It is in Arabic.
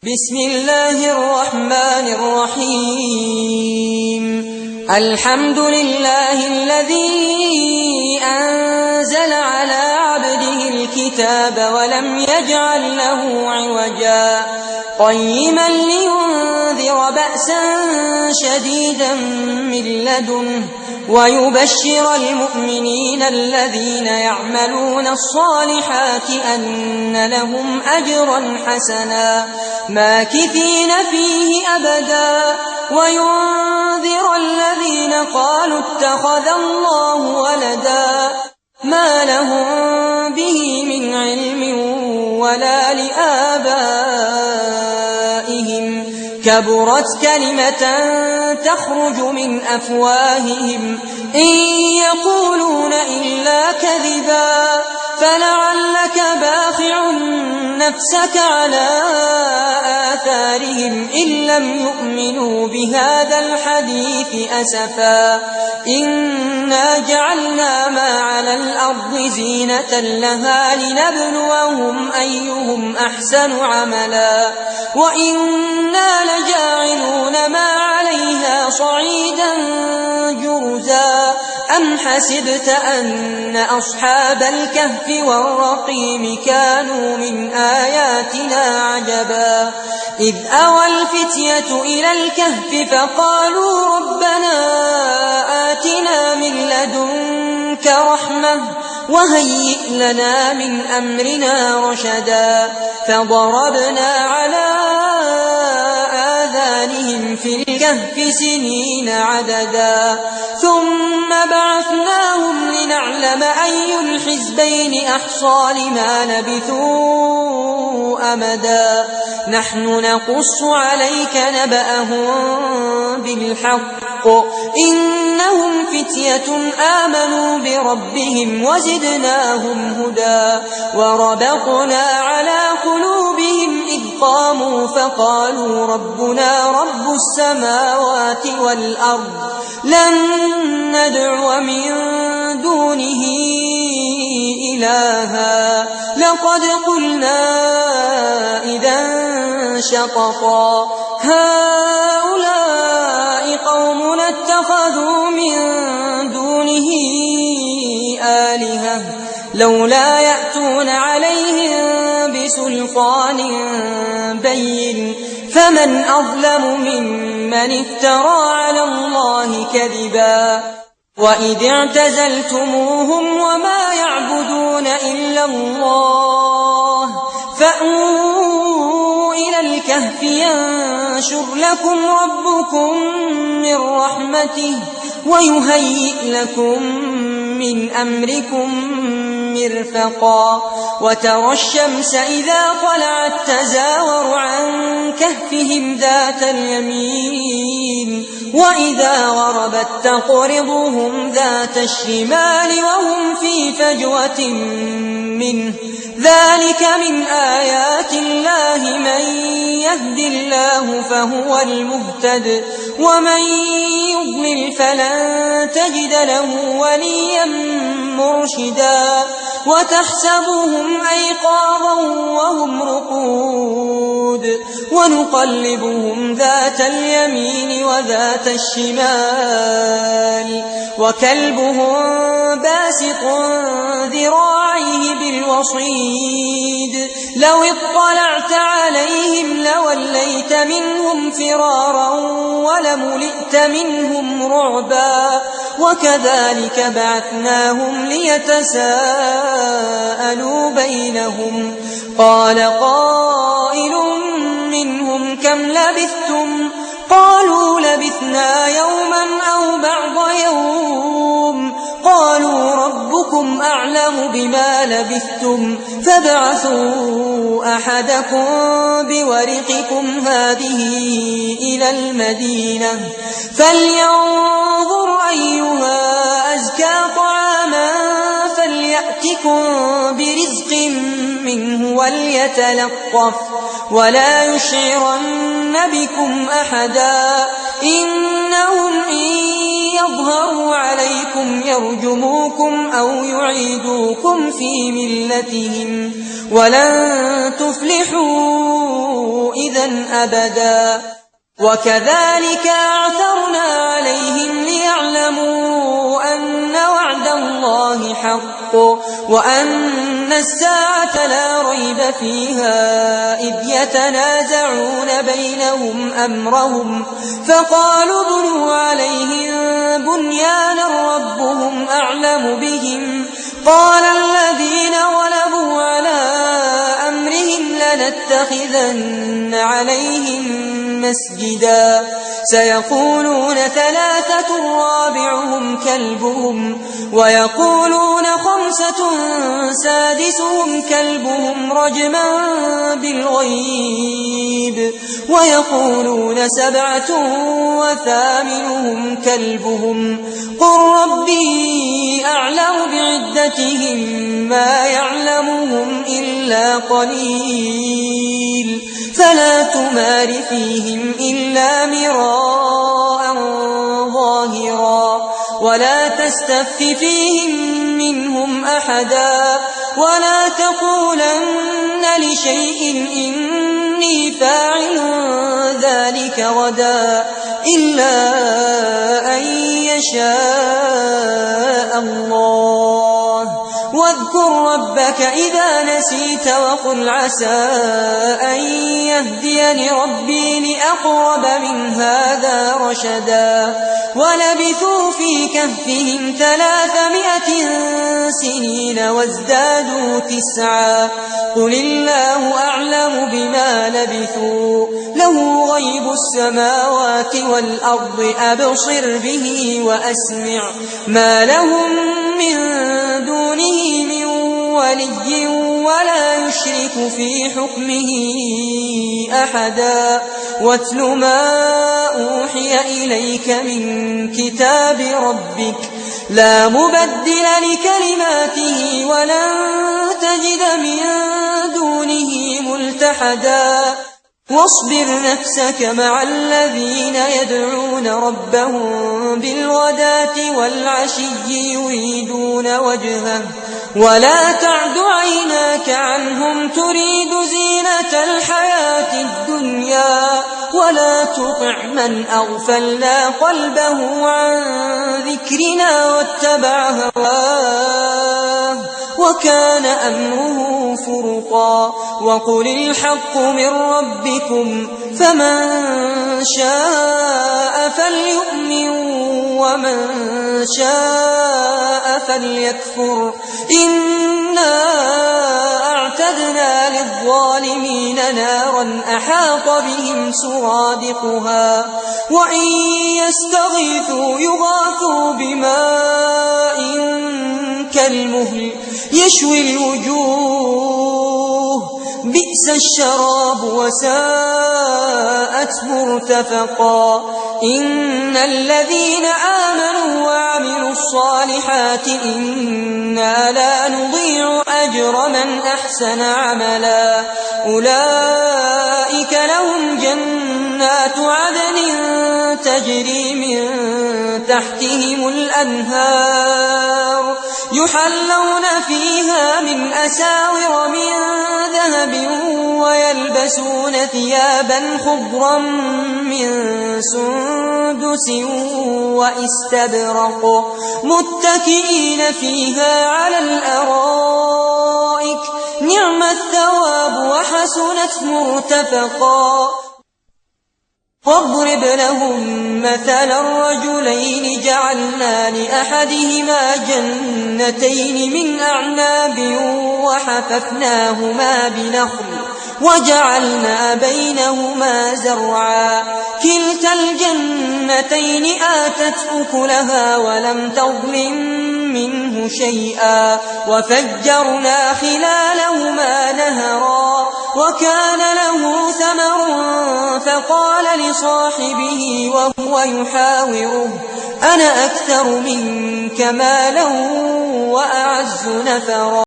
بسم الله الرحمن الرحيم الحمد لله الذي أنزل على عبده الكتاب ولم يجعل له عوجا قيما لينذر بأسا شديدا من لدنه ويبشر المؤمنين الذين يعملون الصالحات أن لهم أجرا حسنا ماكثين فيه أبدا وينذر الذين قالوا اتخذ الله ولدا ما لهم به من علم ولا لآبائهم كبرت كلمة تخرج من أفواههم إن يقولون إلا كذبا فلعلك باخع نفسك على آثارهم إن لم يؤمنوا بهذا الحديث أسفا إنا جعلنا ما على الأرض زينة لها لنبلوهم أيهم أحسن عملا وإنا لجاعلون ما عليها صعيدا جرزا أم حسبت أن أصحاب الكهف والرقيم كانوا من آياتنا عجبا إذ أوى الفتية إلى الكهف فقالوا ربنا آتنا من لدنك رحمة وهيئ لنا من أمرنا رشدا فضربنا على آذانهم في الكهف سنين عددا ثم بعثناهم لنعلم أي الحزبين أحصى لما لبثوا أمدا نحن نقص عليك نبأهم بالحق إنهم فتية آمنوا بربهم وزدناهم هدى وربطنا على قلوبهم إذ قاموا فقالوا ربنا رب السماوات والأرض لن ندعو من دونه إلها لقد قلنا إذا شططا هؤلاء قومنا اتخذوا من دونه آلهة لولا يأتون عليهم بسلطان بين فمن أظلم ممن افترى على الله كذبا وإذ اعتزلتموهم وما يعبدون إلا الله فأووا إلى الكهف ينشر لكم ربكم من رحمته ويهيئ لكم من أمركم مرفقا وترى الشمس إذا طلعت تزاور عن كهفهم ذات اليمين وإذا غربت تقرضهم ذات الشمال وهم في فجوة منه ذلك من آيات الله من يهد الله فهو المهتد ومن يضلل فلن تجد له وليا مرشدا وتحسبهم أيقاظا وهم رقود ونقلبهم ذات اليمين وذات الشمال وكلبهم باسط ذراعيه بالوصيد لو اطلعت عليهم لوليت منهم فرارا ولملئت منهم رعبا وكذلك بعثناهم ليتساءلوا بينهم قال قائل منهم كم لبثتم قالوا لبثنا يوما أو بعض يوم قالوا ربكم أعلم بما لبثتم فابعثوا أحدكم بورقكم هذه إلى المدينة فلينظر أيها أزكى طعاما فليأتكم برزق منه وليتلطف ولا يشعرن بكم أحدا إنهم إن يظهروا عليكم يرجموكم أو يعيدوكم في ملتهم ولن تفلحوا إذا أبدا وكذلك أعثرنا عليهم ليعلموا أن وعد الله حق وأن الساعة لا ريب فيها إذ يتنازعون بينهم أمرهم فقالوا ابنوا عليهم بنيانا ربهم أعلم بهم قال الذين غلبوا على أمرهم لنتخذن عليهم مسجدا سيقولون ثلاثة رابعهم كلبهم ويقولون خمسة سادسهم كلبهم رجما بالغيب ويقولون سبعة وثامنهم كلبهم قل ربي أعلم بعدتهم ما يعلمهم إلا قليل فلا تمار فيهم إلا مراء ظاهرا ولا تستفت فيهم منهم أحدا ولا تقولن لشيء إني فاعل ذلك غدا إلا أن يشاء الله واذكر ربك إذا نسيت وقل عسى أن يهديني ربي لأقرب من هذا رشدا ولبثوا في كهفهم 300 سنين وازدادوا 9 قل الله أعلم بما لبثوا له غيب السماوات والأرض أبصر به وأسمع ما لهم من دونه من ولي ولا يشرك في حكمه أحدا واتل ما أوحي إليك من كتاب ربك لا مبدل لكلماته ولن تجد من دونه ملتحدا واصبر نفسك مع الذين يدعون ربهم بالغداة والعشي يريدون وجهه ولا تعد عيناك عنهم تريد زينة الحياة الدنيا ولا تطع من أغفلنا قلبه عن ذكرنا واتبع هواه وكان أمره فرطا وقل الحق من ربكم فمن شاء فليؤمن ومن شاء فليكفر إنا أعتدنا للظالمين نارا أحاط بهم سرادقها وإن يستغيثوا يغاثوا بماء كالمهل يشوي الوجوه بئس الشراب وساءت مرتفقا إن الذين آمنوا وعملوا الصالحات إنا لا نضيع أجر من أحسن عملا أولئك لهم جنات عدن تجري من تحتهم الأنهار يحلون فيها من أساور من ذهب ويلبسون ثيابا خضرا من سندس وإستبرق متكئين فيها على الأرائك نعم الثواب وحسنت مرتفقا واضرب لهم مثلا رجلين جعلنا لأحدهما جنتين من أعناب وحففناهما بنخل وجعلنا بينهما زرعا كلتا الجنتين آتت أكلها ولم تظلم منه شيئا وفجرنا خلالهما نهرا وكان له ثمر فقال لصاحبه وهو يحاوره أنا أكثر منك مالا وأعز نفرا